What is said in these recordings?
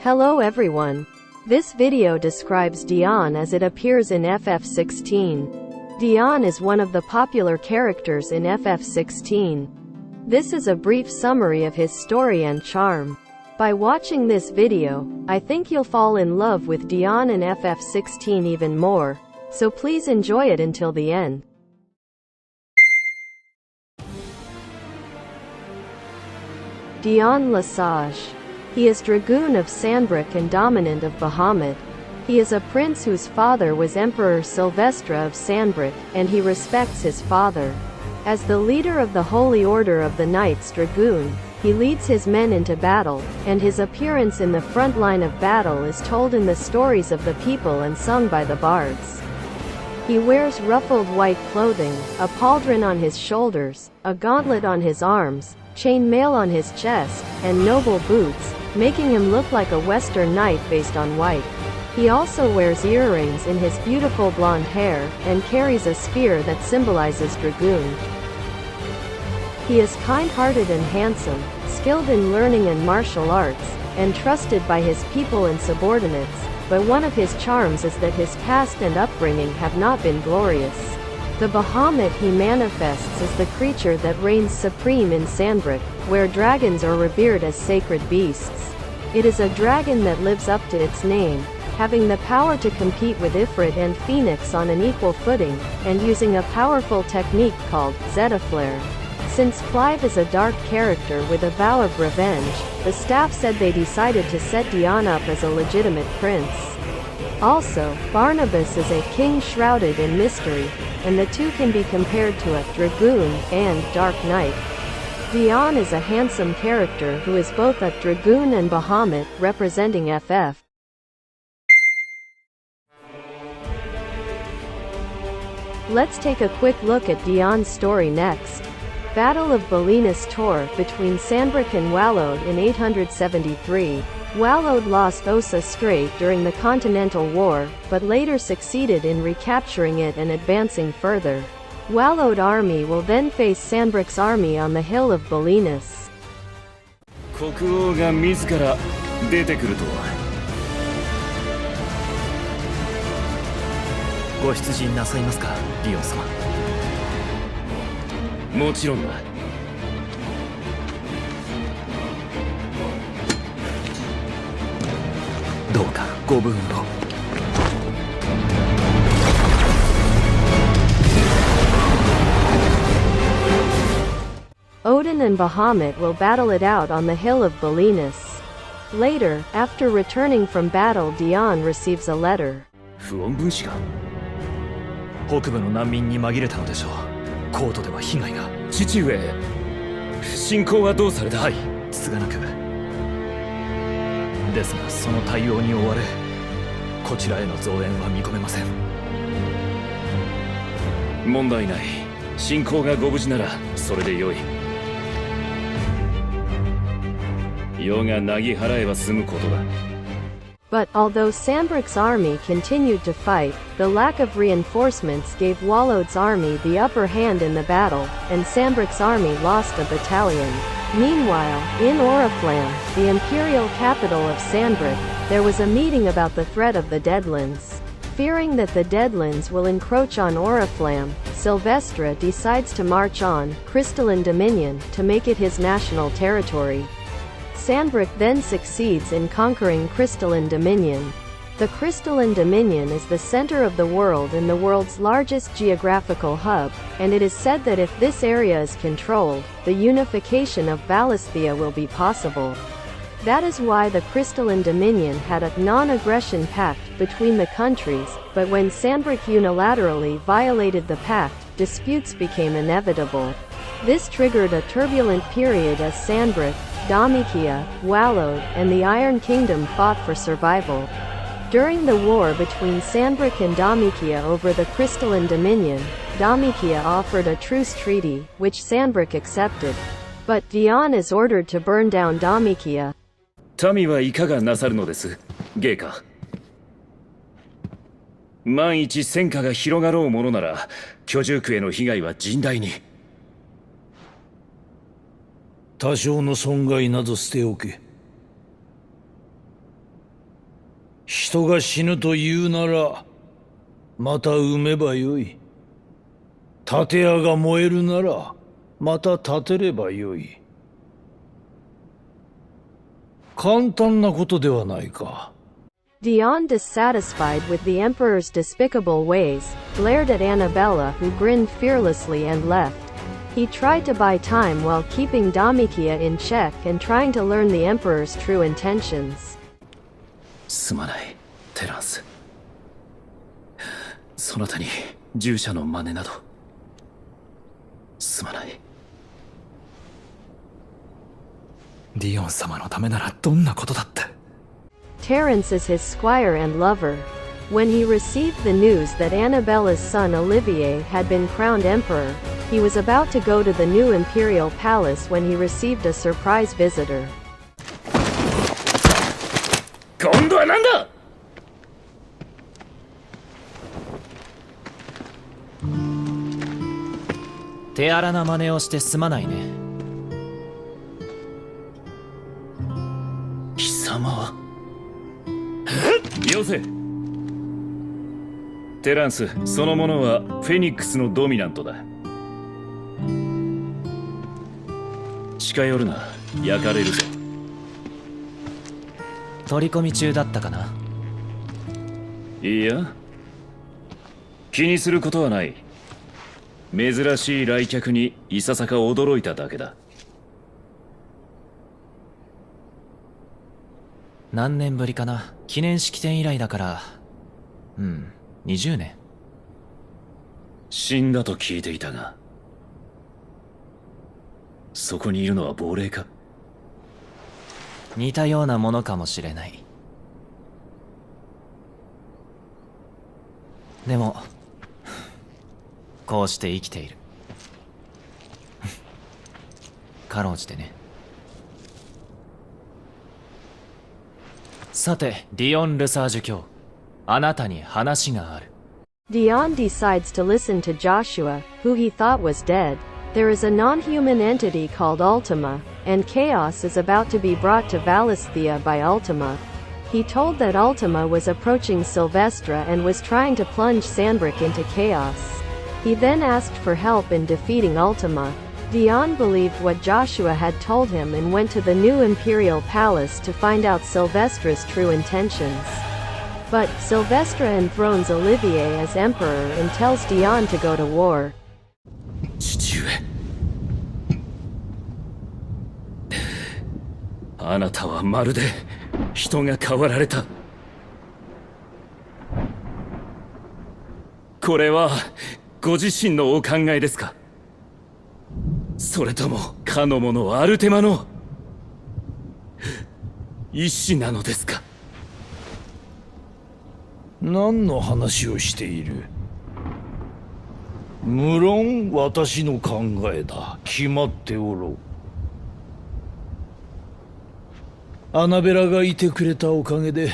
Hello everyone. This video describes Dion as it appears in FF16. Dion is one of the popular characters in FF16. This is a brief summary of his story and charm. By watching this video, I think you'll fall in love with Dion in FF16 even more, so please enjoy it until the end. Dion Lesage. He is Dragoon of Sandbrook and Dominant of Bahamut. He is a prince whose father was Emperor Sylvestre of Sandbrook, and he respects his father. As the leader of the Holy Order of the Knights Dragoon, he leads his men into battle, and his appearance in the front line of battle is told in the stories of the people and sung by the bards. He wears ruffled white clothing, a pauldron on his shoulders, a gauntlet on his arms, chain mail on his chest, and noble boots, making him look like a Western knight based on white. He also wears earrings in his beautiful blonde hair, and carries a spear that symbolizes Dragoon. He is kind-hearted and handsome, skilled in learning and martial arts, and trusted by his people and subordinates, but one of his charms is that his past and upbringing have not been glorious. The Bahamut he manifests as the creature that reigns supreme in Sandbrook, where dragons are revered as sacred beasts. It is a dragon that lives up to its name, having the power to compete with Ifrit and Phoenix on an equal footing, and using a powerful technique called Zeta Flare. Since Clive is a dark character with a vow of revenge, the staff said they decided to set Dion up as a legitimate prince. Also, Barnabas is a king shrouded in mystery, and the two can be compared to a Dragoon and Dark Knight. Dion is a handsome character who is both a Dragoon and Bahamut, representing FF. Let's take a quick look at Dion's story next. Battle of Bolinas Tor between Sandbrook and Wallod in 873. Wallod lost Ossa Strait during the Continental War, but later succeeded in recapturing it and advancing further. Wallod army will then face Sandbrook's army on the hill of Bolinas. 国王が自ら出てくるとは。ご出陣なさいますか、ディオン様。もちろんだ。どうかご武運を。Odin and Bahamut will battle it out on the hill of Bolinas. Later, after returning from battle, Dion receives a letter. 不穏分子が北部の難民に紛れたのでしょう。コートでは被害が。父上、侵攻はどうされた？はい、つがなく。ですがその対応に追われ、こちらへの増援は見込めません。問題ない。侵攻がご無事ならそれでよい。世がなぎ払えば済むことだ。But although Sandbrook's army continued to fight, the lack of reinforcements gave Wallod's army the upper hand in the battle, and Sandbrook's army lost a battalion. Meanwhile, in Oriflamme, the imperial capital of Sandbrook, there was a meeting about the threat of the Deadlands. Fearing that the Deadlands will encroach on Oriflamme, Sylvestre decides to march on Crystalline Dominion to make it his national territory. Sandbrook then succeeds in conquering Crystalline Dominion. The Crystalline Dominion is the center of the world and the world's largest geographical hub, and it is said that if this area is controlled, the unification of Valisthea will be possible. That is why the Crystalline Dominion had a non-aggression pact between the countries, but when Sandbrook unilaterally violated the pact, disputes became inevitable. This triggered a turbulent period as Sandbrook, Damikia, Wallod, and the Iron Kingdom fought for survival. During the war between Sandbrook and Damikia over the Crystalline Dominion, Damikia offered a truce treaty, which Sandbrook accepted. But Dion is ordered to burn down Damikia. 民はいかがなさるのです、陛下。万一戦火が広がろうものなら、居住区への被害は甚大に。多少の損害など捨ておけ。人が死ぬというなら、また産めばよい。建屋が燃えるなら、また建てればよい。簡単なことではないか。Dion, dissatisfied with the emperor's despicable ways, glared at Annabella, who grinned fearlessly and left. He tried to buy time while keeping Domitia in check and trying to learn the emperor's true intentions. すまない、テランス。そなたに従者の真似などすまない。ディオン様のためならどんなことだって。Terence is his squire and lover. When he received the news that Annabella's son Olivier had been crowned emperor, he was about to go to the new imperial palace when he received a surprise visitor. 今度は何だ。手荒な真似をしてすまないね。貴様。よせ。テランス、そのものはフェニックスのドミナントだ。近寄るな、焼かれるぞ。取り込み中だったかな。いや、気にすることはない。珍しい来客にいささか驚いただけだ。何年ぶりかな。記念式典以来だから、20年。死んだと聞いていたが、そこにいるのは亡霊か。似たようなものかもしれない。でもこうして生きている。かろうじてね。さて、ディオン・ルサージュ卿、あなたに話がある。Dion decides to listen to Joshua, who he thought was dead. There is a non-human entity called Ultima, and chaos is about to be brought to Valisthea by Ultima. He told that Ultima was approaching Sylvestra and was trying to plunge Sandbrick into chaos. He then asked for help in defeating Ultima. Dion believed what Joshua had told him and went to the new imperial palace to find out Sylvestra's true intentions. But Sylvestra enthrones Olivier as emperor and tells Dion to go to war. 父上、あなたはまるで人が変わられた。これはご自身のお考えですか？それともかの者アルテマの意志なのですか？何の話をしている？無論私の考えだ。決まっておろう。アナベラがいてくれたおかげで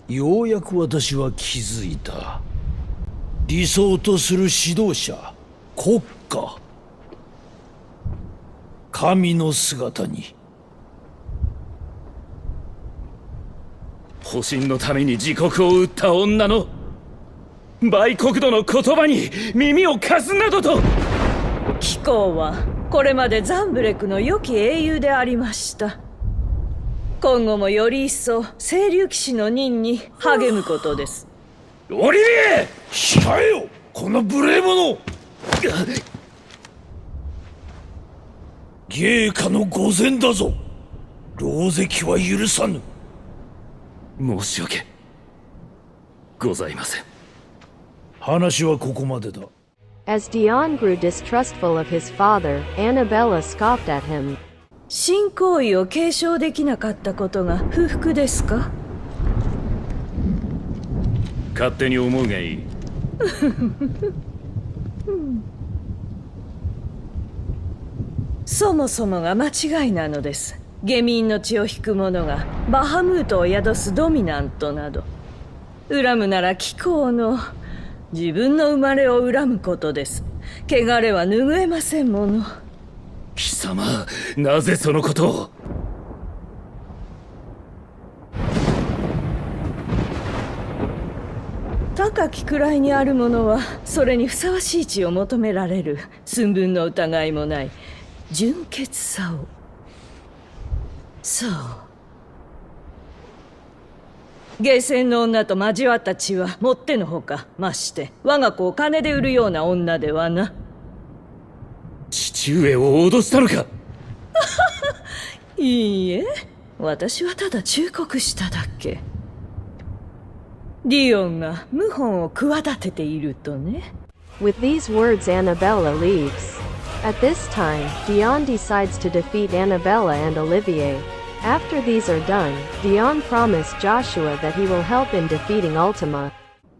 ようやく私は気づいた。理想とする指導者、国家、神の姿に。保身のために自国を売った女の売国度の言葉に耳を貸すなどと。貴公はこれまでザンブレクの良き英雄でありました。今後もより一層清流騎士の任に励むことです。オリビエ、控えよ、この無礼者。芸家の御前だぞ。狼藉は許さぬ。申し訳ございません。話はここまでだ。As Dion grew distrustful of his father, Annabella scoffed at him. 信仰意を継承できなかったことが不服ですか？勝手に思うがいい。そもそもが間違いなのです。下民の血を引く者がバハムートを宿すドミナントなど。恨むなら貴公の自分の生まれを恨むことです。汚れは拭えませんもの。貴様、なぜそのことを。高き位にある者はそれにふさわしい地を求められる。寸分の疑いもない純潔さを。そう、ゲーセンの女と交わった血はもってのほか。まして我が子を金で売るような女ではな。父上を脅したのか？いいえ、私はただ忠告しただけ。ディオンが謀反を企てているとね。With these words, Annabella leaves. At this time, Dion decides to defeat Annabella and Olivier. After these are done, Dion promised Joshua that he will help in defeating Ultima.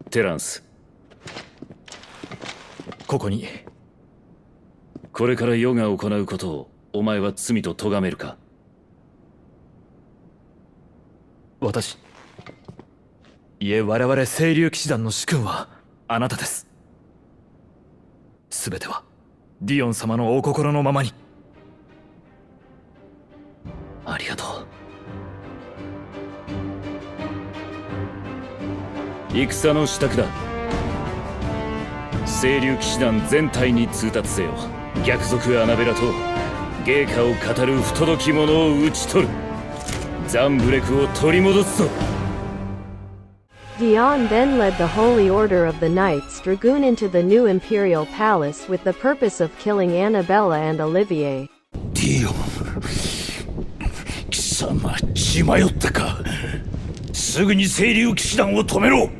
テランス、ここに。これから世が行うことをお前は罪と咎めるか？いえ、我々清流騎士団の主君はあなたです。全てはディオン様のお心のままに。ありがとう。戦の支度だ。清流騎士団全体に通達せよ。逆賊アナベラと芸家を語る不届き者を討ち取る。ザンブレクを取り戻すぞ。Dion then led the Holy Order of the Knights Dragoon into the new Imperial Palace with the purpose of killing Annabella and Olivier. ディオン、貴様血迷ったか。すぐに清流騎士団を止めろ。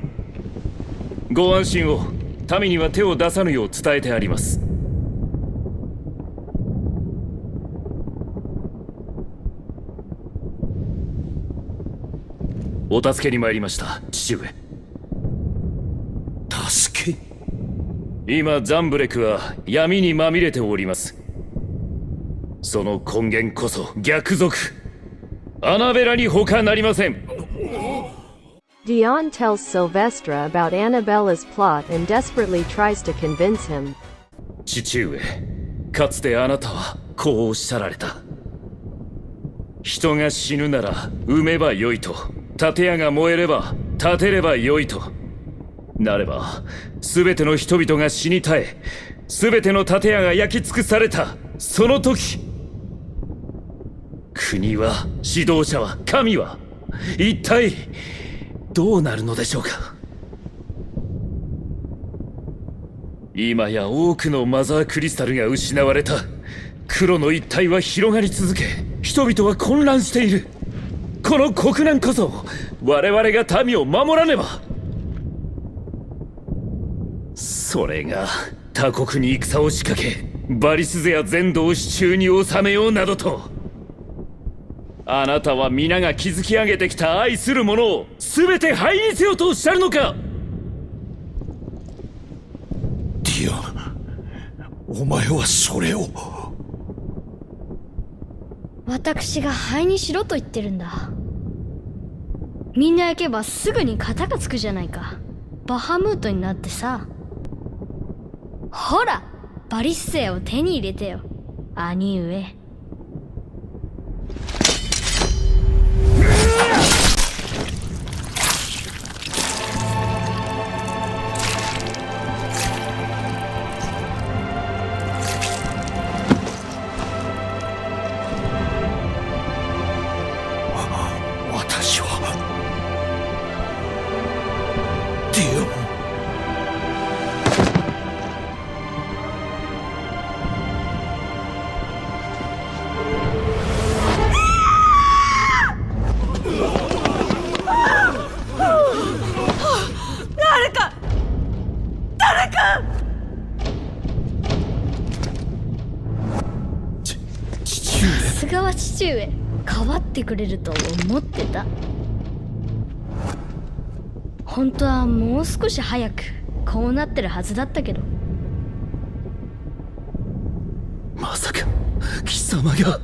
ご安心を。民には手を出さぬよう伝えてあります。お助けに参りました、父上。助け？今ザンブレクは闇にまみれております。その根源こそ逆賊アナベラに他なりません。Dion tells Sylvestra about Annabella's plot and desperately tries to convince him. 父上、かつてあなたはこうおっしゃられた。人が死ぬなら産めばよいと、建屋が燃えれば建てればよいと。なれば全ての人々が死に絶え、全ての建屋が焼き尽くされたその時、国は、指導者は、神は一体どうなるのでしょうか。今や多くのマザークリスタルが失われた。黒の一帯は広がり続け、人々は混乱している。この国難こそ我々が民を守らねば。それが他国に戦を仕掛け、バリスゼや全土を手中に収めようなどと。あなたは皆が築き上げてきた愛する者を全て灰にせよとおっしゃるのか。ディオン、お前はそれを。私が灰にしろと言ってるんだ。みんな焼けばすぐに型がつくじゃないか。バハムートになってさ。ほら、バリスセを手に入れてよ、兄上。私はディオン。さすがは父上、かばってくれると思ってた。本当はもう少し早くこうなってるはずだったけど。まさか貴様が。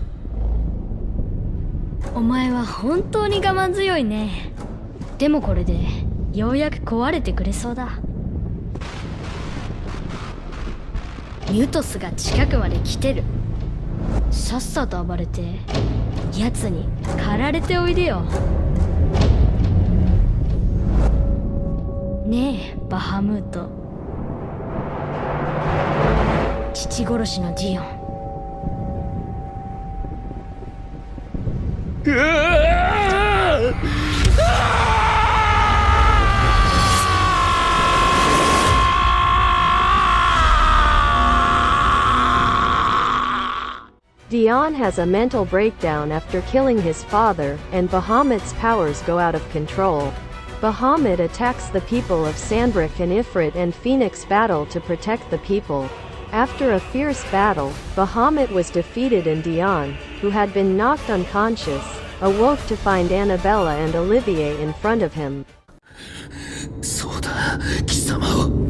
お前は本当に我慢強いね。でもこれでようやく壊れてくれそうだ。ミュトスが近くまで来てる。さっさと暴れて奴に狩られておいでよ。ねえバハムート。父殺しのディオン。Dion has a mental breakdown after killing his father, and Bahamut's powers go out of control. Bahamut attacks the people of Sandbrook, and Ifrit and Phoenix battle to protect the people. After a fierce battle, Bahamut was defeated, and Dion, who had been knocked unconscious, awoke to find Annabella and Olivier in front of him. そうだ、貴様を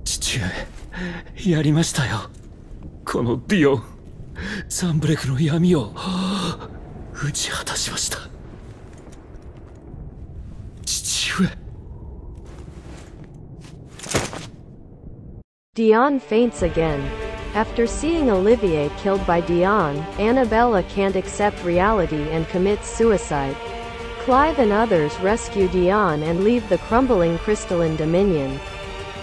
父上、やりましたよ。このディオン、サンブレクの闇を打ち果たしました。父上。Dion faints again. After seeing Olivier killed by Dion, Annabella can't accept reality and commits suicide. Clive and others rescue Dion and leave the crumbling crystalline dominion.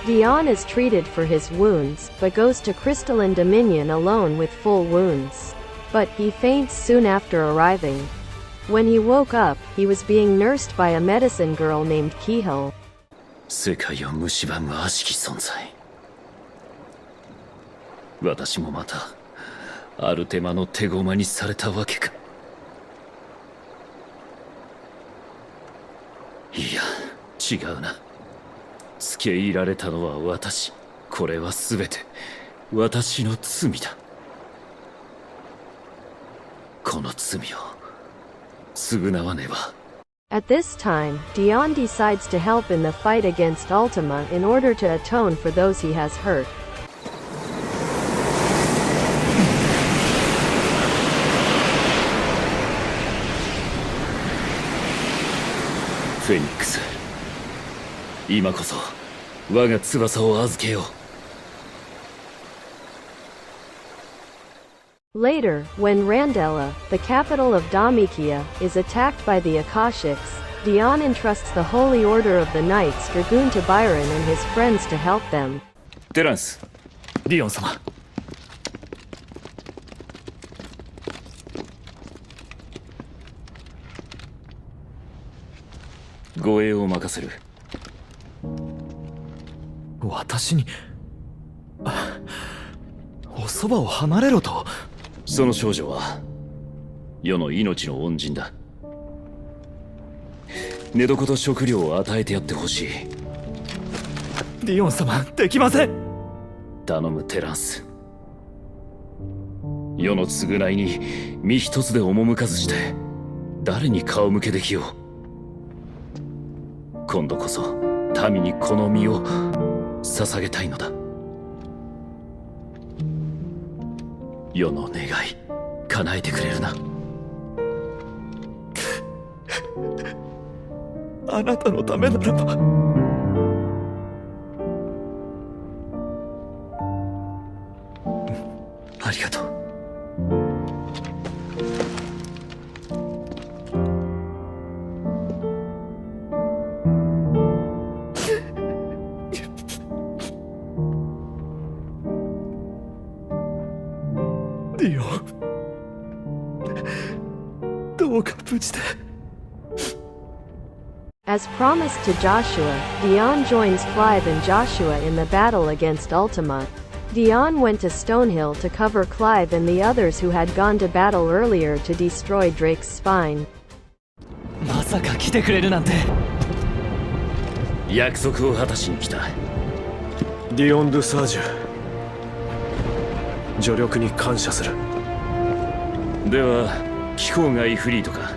Dion is treated for his wounds, but goes to crystalline dominion alone with full wounds. But he faints soon after arriving. When he woke up, he was being nursed by a medicine girl named Kihil. 世界を蝕む悪しき存在。私もまたアルテマの手駒にされたわけか。いや、違うな。付け入られたのは私。これは全て私の罪だ。この罪を償わねば。At this time, Dion decides to help in the fight against Ultima in order to atone for those he has hurt. フェニックス、今こそ我が翼を預けよう。Later, when Randella, the capital of Damikia, is attacked by the Akashics, Dion entrusts the Holy Order of the Knights Dragoon to Byron and his friends to help them. テランス、ディオン様。護衛を任せる。私におそばを離れろと。その少女は世の命の恩人だ。寝床と食料を与えてやってほしい。ディオン様、できません。頼むテランス。世の償いに身一つで赴かずして誰に顔向けできよう。今度こそ民にこの身を捧げたいのだ。世の願い叶えてくれるな。あなたのためならば。ありがとう。ディオン、どうか無事で。As promised to Joshua, Dion joins Clive and Joshua in the battle against Ultima. Dion went to Stonehill to cover Clive and the others who had gone to battle earlier to destroy Drake's spine. まさか来てくれるなんて。約束を果たしに来た。ディオン・ドゥ・サージュ、助力に感謝する。では気候がイフリートか。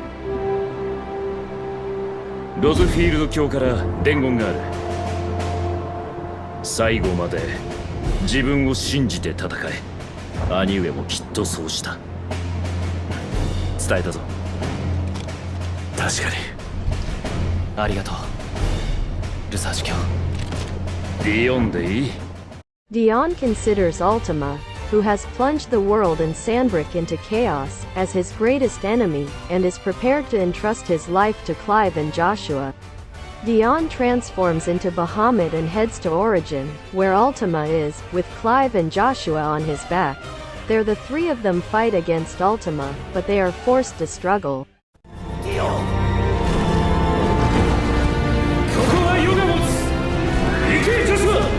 ロズフィールド卿から伝言がある。最後まで自分を信じて戦え。兄上もきっとそうした。伝えたぞ。確かに。ありがとうルサージュ卿。ディオンでいい。 Dion considers Ultima, who has plunged the world and Sandbrook into chaos, as his greatest enemy, and is prepared to entrust his life to Clive and Joshua. Dion transforms into Bahamut and heads to Origin, where Ultima is, with Clive and Joshua on his back. There the three of them fight against Ultima, but they are forced to struggle. ここはヨガモツ。行けジョシュア。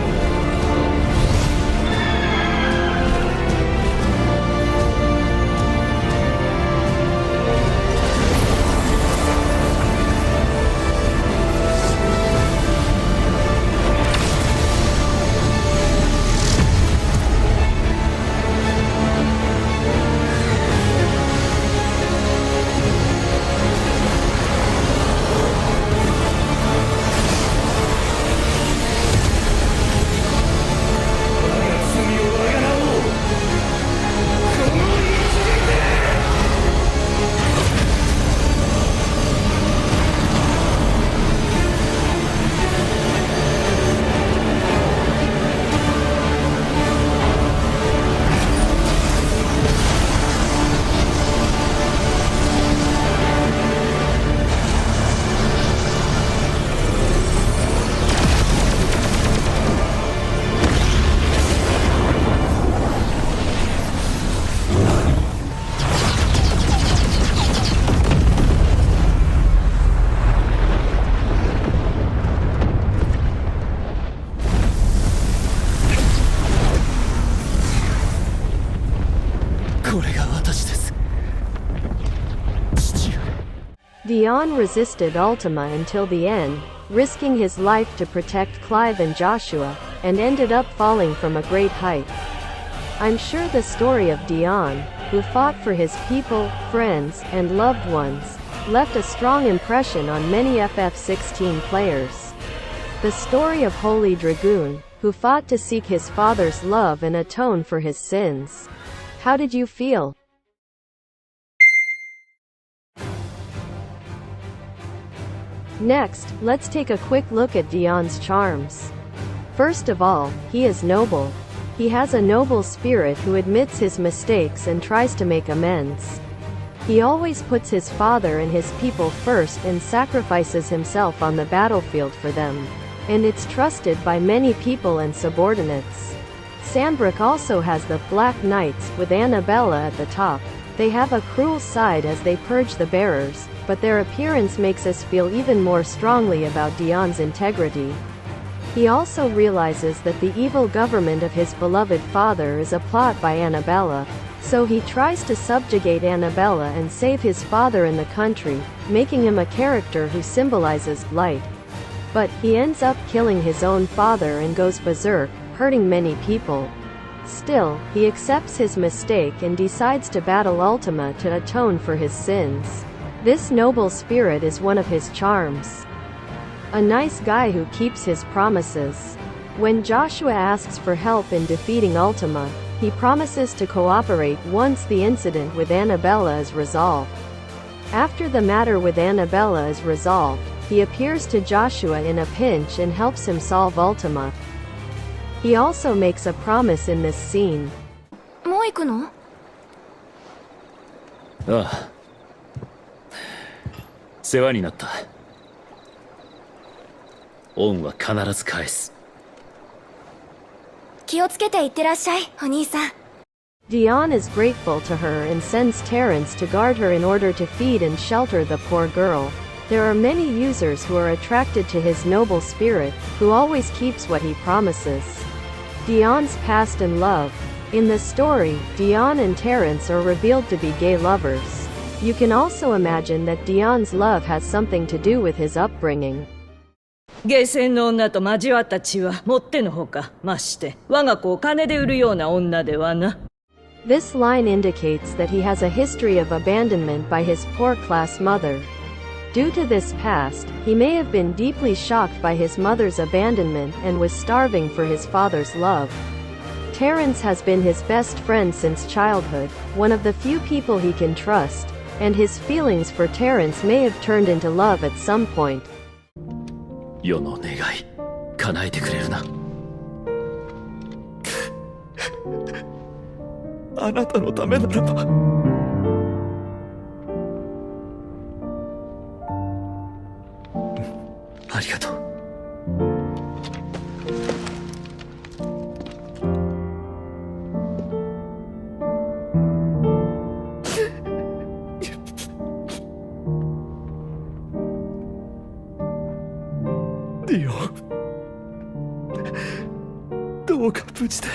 Dion resisted Ultima until the end, risking his life to protect Clive and Joshua, and ended up falling from a great height. I'm sure the story of Dion, who fought for his people, friends, and loved ones, left a strong impression on many FF16 players. The story of Holy Dragoon, who fought to seek his father's love and atone for his sins. How did you feel? Next, let's take a quick look at Dion's charms. First of all, he is noble. He has a noble spirit who admits his mistakes and tries to make amends. He always puts his father and his people first and sacrifices himself on the battlefield for them. And it's trusted by many people and subordinates. Sandbrook also has the Black Knights, with Annabella at the top. They have a cruel side as they purge the bearers, but their appearance makes us feel even more strongly about Dion's integrity. He also realizes that the evil government of his beloved father is a plot by Annabella, so he tries to subjugate Annabella and save his father and the country, making him a character who symbolizes light. But he ends up killing his own father and goes berserk, hurting many people. Still, he accepts his mistake and decides to battle Ultima to atone for his sins. This noble spirit is one of his charms. A nice guy who keeps his promises. When Joshua asks for help in defeating Ultima, he promises to cooperate once the incident with Annabella is resolved. After the matter with Annabella is resolved, he appears to Joshua in a pinch and helps him solve Ultima. He also makes a promise in this scene. もう行くの？ああ。世話になった。恩は必ず返す。気をつけていってらっしゃい、お兄さん。Dion is grateful to her and sends Terrence to guard her in order to feed and shelter the poor girl. There are many users who are attracted to his noble spirit, who always keeps what he promises. Dion's past and love. In the story, Dion and Terrence are revealed to be gay lovers. You can also imagine that Dion's love has something to do with his upbringing. ゲーセンの女と交わった血はもってのほか、まして我が子を金で売るような女ではな。This line indicates that he has a history of abandonment by his poor-class mother. Due to this past, he may have been deeply shocked by his mother's abandonment and was starving for his father's love. Terence has been his best friend since childhood, one of the few people he can trust, and his feelings for Terence may have turned into love at some point. 世の願い叶えてくれるな。あなたのためならば。ありがとう。ディオン、どうか無事で。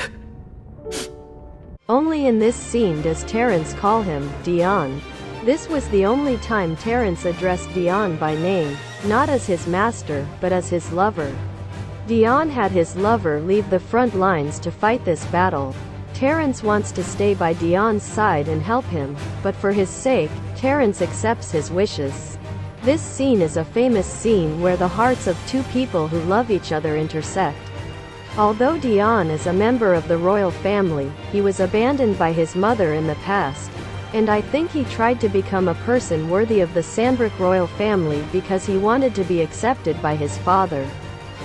Only in this scene does Terence call him Dion. This was the only time Terence addressed Dion by name, not as his master, but as his lover. Dion had his lover leave the front lines to fight this battle. Terence wants to stay by Dion's side and help him, but for his sake, Terence accepts his wishes. This scene is a famous scene where the hearts of two people who love each other intersect. Although Dion is a member of the royal family, he was abandoned by his mother in the past, and I think he tried to become a person worthy of the Sandbrook royal family because he wanted to be accepted by his father.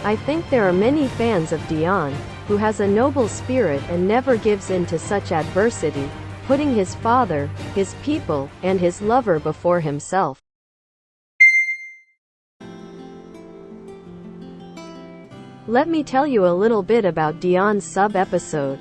I think there are many fans of Dion, who has a noble spirit and never gives in to such adversity, putting his father, his people, and his lover before himself. Let me tell you a little bit about Dion's sub-episode.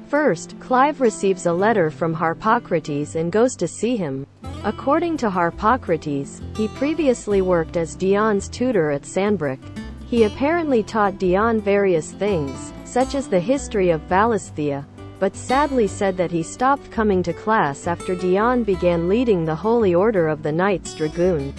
First, Clive receives a letter from Harpocrates and goes to see him. According to Harpocrates, he previously worked as Dion's tutor at Sandbrook. He apparently taught Dion various things, such as the history of Valisthea, but sadly said that he stopped coming to class after Dion began leading the Holy Order of the Knights Dragoon.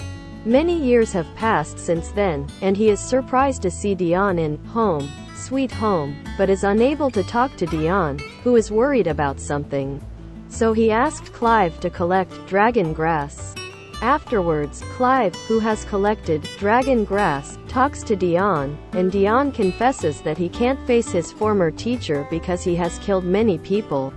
Many years have passed since then, and he is surprised to see Dion in Home, Sweet Home, but is unable to talk to Dion, who is worried about something. So he asked Clive to collect dragon grass. Afterwards, Clive, who has collected dragon grass, talks to Dion, and Dion confesses that he can't face his former teacher because he has killed many people.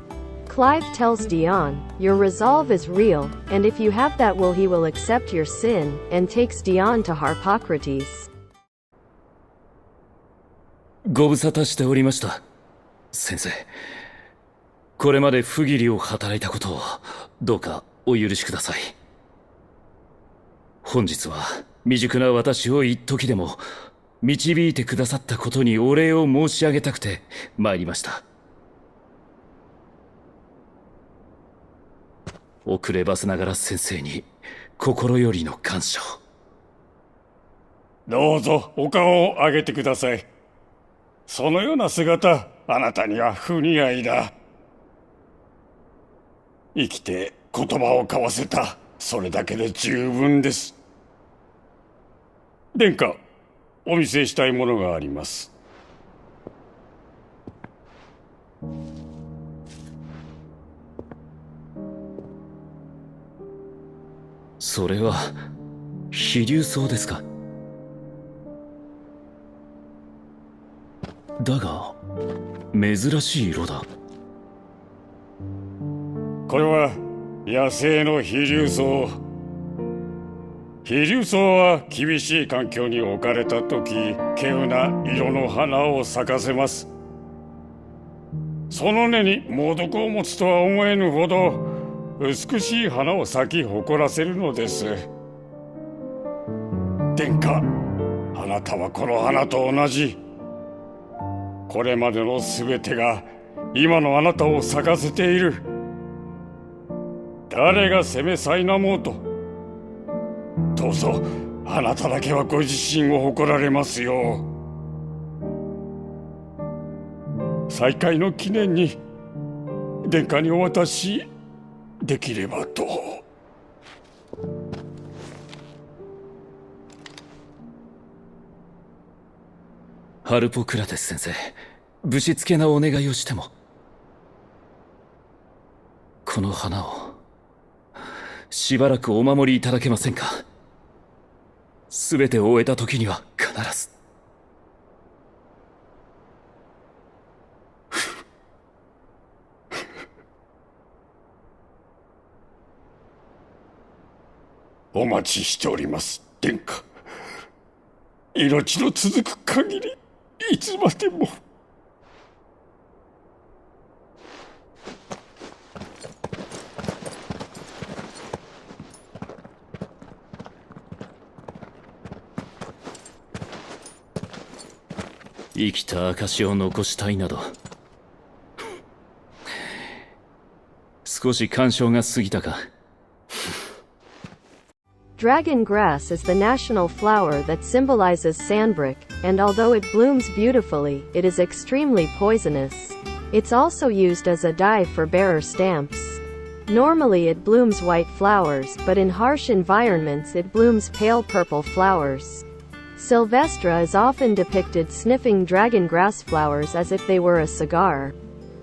Clive tells Dion, "Your resolve is real, and if you have that will he will accept your sin," and takes Dion to Harpocrates. ご無沙汰しておりました。先生、これまで不義理を働いたことをどうかお許しください。本日は未熟な私を一時でも導いてくださったことにお礼を申し上げたくて参りました。遅ればせながら先生に心よりの感謝を。どうぞお顔を上げてください。そのような姿、あなたには不似合いだ。生きて言葉を交わせた、それだけで十分です。殿下、お見せしたいものがあります。それは飛竜草ですか？だが珍しい色だ。これは野生の飛竜草。飛竜草は厳しい環境に置かれた時、稀有な色の花を咲かせます。その根に猛毒を持つとは思えぬほど美しい花を咲き誇らせるのです。殿下、あなたはこの花と同じ。これまでの全てが今のあなたを咲かせている。誰が責め苛もうと、どうぞあなただけはご自身を誇られますよう。再会の記念に殿下にお渡しできればと。ハルポクラテス先生、ぶしつけなお願いをしても。この花を、しばらくお守りいただけませんか。すべてを終えた時には必ず。お待ちしております、殿下。命の続く限り、いつまでも。生きた証を残したいなど少し干渉が過ぎたか。Dragon grass is the national flower that symbolizes Sandbrook, and although it blooms beautifully, it is extremely poisonous. It's also used as a dye for bearer stamps. Normally it blooms white flowers, but in harsh environments it blooms pale purple flowers. Sylvestra is often depicted sniffing dragon grass flowers as if they were a cigar.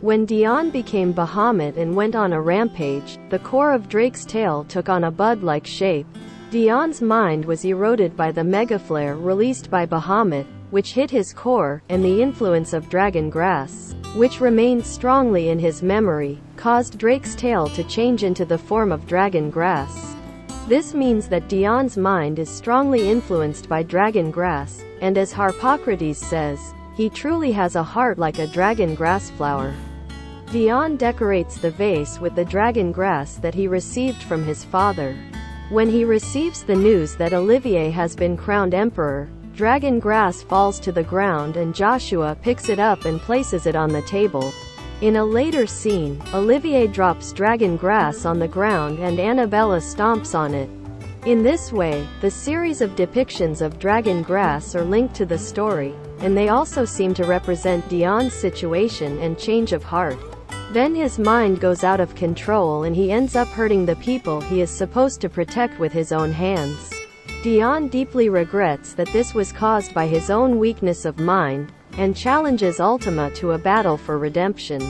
When Dion became Bahamut and went on a rampage, the core of Drake's tail took on a bud-like shape. Dion's mind was eroded by the megaflare released by Bahamut, which hit his core, and the influence of dragon grass, which remained strongly in his memory, caused Drake's tail to change into the form of dragon grass. This means that Dion's mind is strongly influenced by dragon grass, and as Harpocrates says, he truly has a heart like a dragon grass flower. Dion decorates the vase with the dragon grass that he received from his father. When he receives the news that Olivier has been crowned emperor, dragon grass falls to the ground and Joshua picks it up and places it on the table. In a later scene, Olivier drops dragon grass on the ground and Annabella stomps on it. In this way, the series of depictions of dragon grass are linked to the story, and they also seem to represent Dion's situation and change of heart. Then his mind goes out of control and he ends up hurting the people he is supposed to protect with his own hands. Dion deeply regrets that this was caused by his own weakness of mind, and challenges Ultima to a battle for redemption.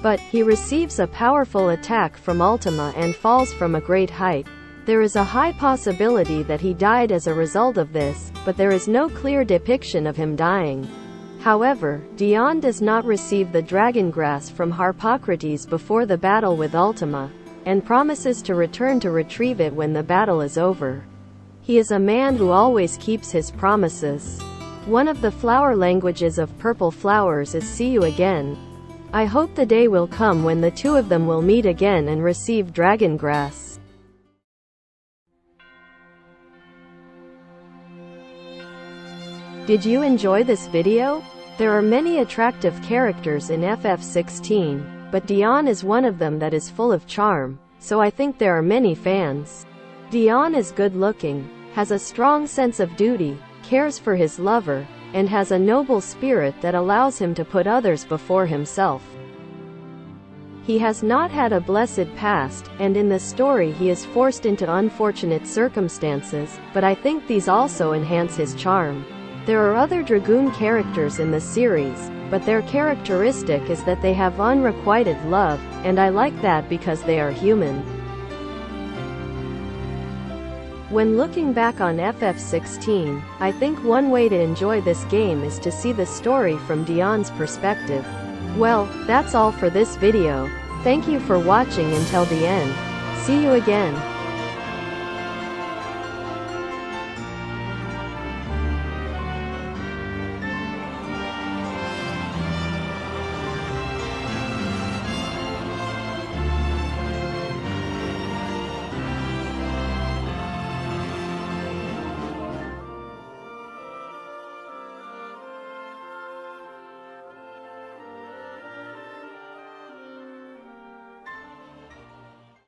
But, he receives a powerful attack from Ultima and falls from a great height. There is a high possibility that he died as a result of this, but there is no clear depiction of him dying. However, Dion does not receive the dragon grass from Harpocrates before the battle with Ultima, and promises to return to retrieve it when the battle is over. He is a man who always keeps his promises. One of the flower languages of purple flowers is see you again. I hope the day will come when the two of them will meet again and receive dragon grass. Did you enjoy this video? There are many attractive characters in FF16, but Dion is one of them that is full of charm, so I think there are many fans. Dion is good-looking, has a strong sense of duty, cares for his lover, and has a noble spirit that allows him to put others before himself. He has not had a blessed past, and in the story he is forced into unfortunate circumstances, but I think these also enhance his charm. There are other Dragoon characters in the series, but their characteristic is that they have unrequited love, and I like that because they are human. When looking back on FF16, I think one way to enjoy this game is to see the story from Dion's perspective. Well, that's all for this video. Thank you for watching until the end. See you again.